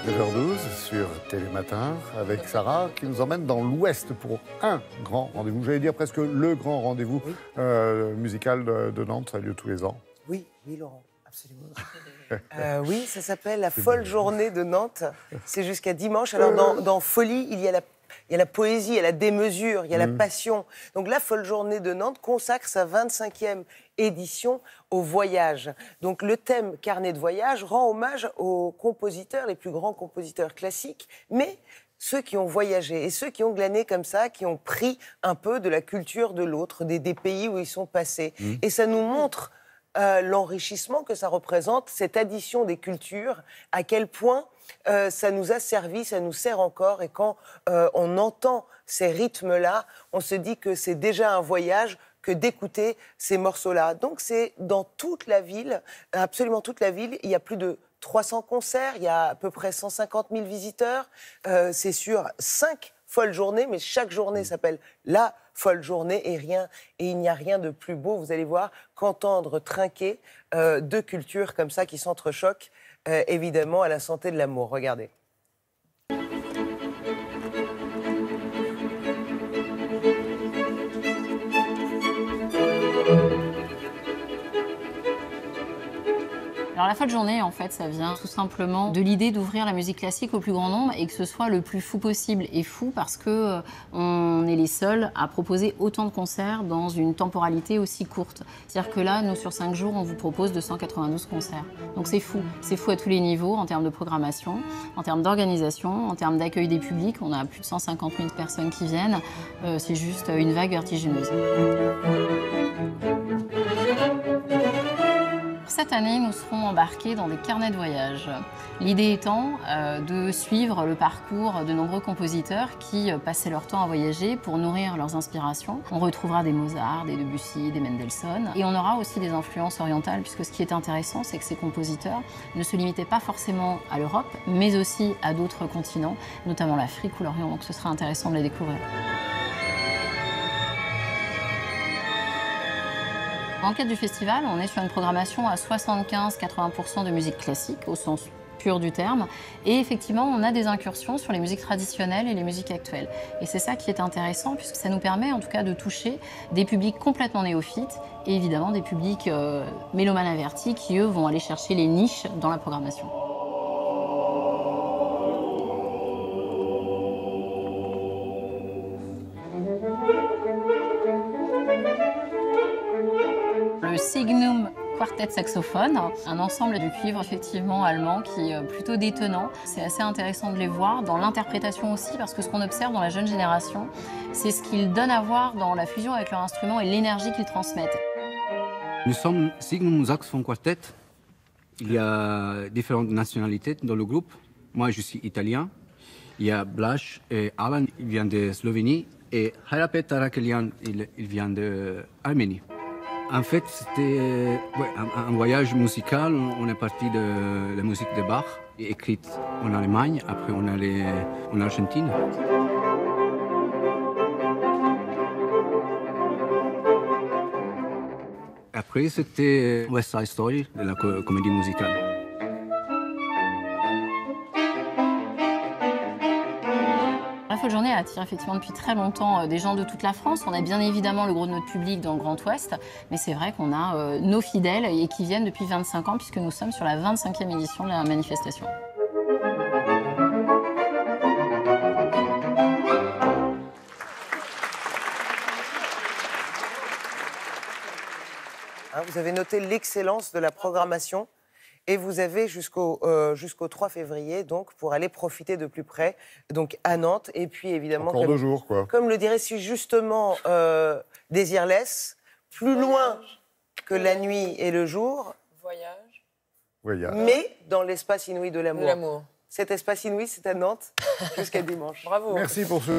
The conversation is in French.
9h12 sur Télématin avec Sarah qui nous emmène dans l'Ouest pour un grand rendez-vous. J'allais dire presque le grand rendez-vous musical de Nantes. Ça a lieu tous les ans. Oui, Laurent, absolument. Oui, ça s'appelle la folle journée de Nantes. C'est jusqu'à dimanche. Alors dans Folie, il y a la poésie, il y a la démesure, il y a la passion. Donc la folle journée de Nantes consacre sa 25e édition au voyage. Donc le thème carnet de voyage rend hommage aux compositeurs, les plus grands compositeurs classiques, mais ceux qui ont voyagé et ceux qui ont glané comme ça, qui ont pris un peu de la culture de l'autre, des pays où ils sont passés. Et ça nous montre l'enrichissement que ça représente, cette addition des cultures, à quel point ça nous a servi, ça nous sert encore. Et quand on entend ces rythmes-là, on se dit que c'est déjà un voyage que d'écouter ces morceaux-là. Donc c'est dans toute la ville, absolument toute la ville, il y a plus de 300 concerts, il y a à peu près 150 000 visiteurs. C'est sur 5 folles journées, mais chaque journée s'appelle la folle journée et il n'y a rien de plus beau, vous allez voir, qu'entendre trinquer deux cultures comme ça qui s'entrechoquent, évidemment à la santé de l'amour. Regardez. Alors la folle journée, en fait, ça vient tout simplement de l'idée d'ouvrir la musique classique au plus grand nombre et que ce soit le plus fou possible. Et fou parce que on est les seuls à proposer autant de concerts dans une temporalité aussi courte. C'est-à-dire que là, nous, sur 5 jours, on vous propose 292 concerts. Donc c'est fou. C'est fou à tous les niveaux, en termes de programmation, en termes d'organisation, en termes d'accueil des publics. On a plus de 150 000 personnes qui viennent. C'est juste une vague vertigineuse. Cette année, nous serons embarqués dans des carnets de voyage. L'idée étant de suivre le parcours de nombreux compositeurs qui passaient leur temps à voyager pour nourrir leurs inspirations. On retrouvera des Mozart, des Debussy, des Mendelssohn. Et on aura aussi des influences orientales, puisque ce qui est intéressant, c'est que ces compositeurs ne se limitaient pas forcément à l'Europe, mais aussi à d'autres continents, notamment l'Afrique ou l'Orient. Donc ce sera intéressant de les découvrir. Dans le cadre du festival, on est sur une programmation à 75-80% de musique classique, au sens pur du terme. Et effectivement, on a des incursions sur les musiques traditionnelles et les musiques actuelles. Et c'est ça qui est intéressant, puisque ça nous permet en tout cas de toucher des publics complètement néophytes et évidemment des publics mélomanes avertis qui, eux, vont aller chercher les niches dans la programmation. Le Signum Quartet saxophone, un ensemble de cuivres effectivement allemand qui est plutôt détonnant. C'est assez intéressant de les voir dans l'interprétation aussi, parce que ce qu'on observe dans la jeune génération, c'est ce qu'ils donnent à voir dans la fusion avec leur instrument et l'énergie qu'ils transmettent. Nous sommes Signum Saxophone Quartet. Il y a différentes nationalités dans le groupe. Moi, je suis italien. Il y a Blaž et Alan, il vient de Slovénie. Et Harapet Tarakelian, il vient d'Arménie. En fait, c'était un voyage musical. On est parti de la musique de Bach, écrite en Allemagne. Après, on allait en Argentine. Après, c'était West Side Story, de la comédie musicale. La folle journée attire effectivement depuis très longtemps des gens de toute la France. On a bien évidemment le gros de notre public dans le Grand Ouest, mais c'est vrai qu'on a nos fidèles et qui viennent depuis 25 ans puisque nous sommes sur la 25e édition de la manifestation. Vous avez noté l'excellence de la programmation. Et vous avez jusqu'au 3 février, donc, pour aller profiter de plus près, donc à Nantes. Et puis, évidemment, Encore 2 jours, quoi. Comme le dirait si justement Désirless, plus loin que la nuit et le jour. Voyage. Mais dans l'espace inouï de l'amour. L'amour. Cet espace inouï, c'est à Nantes jusqu'à dimanche. Bravo. Merci pour ce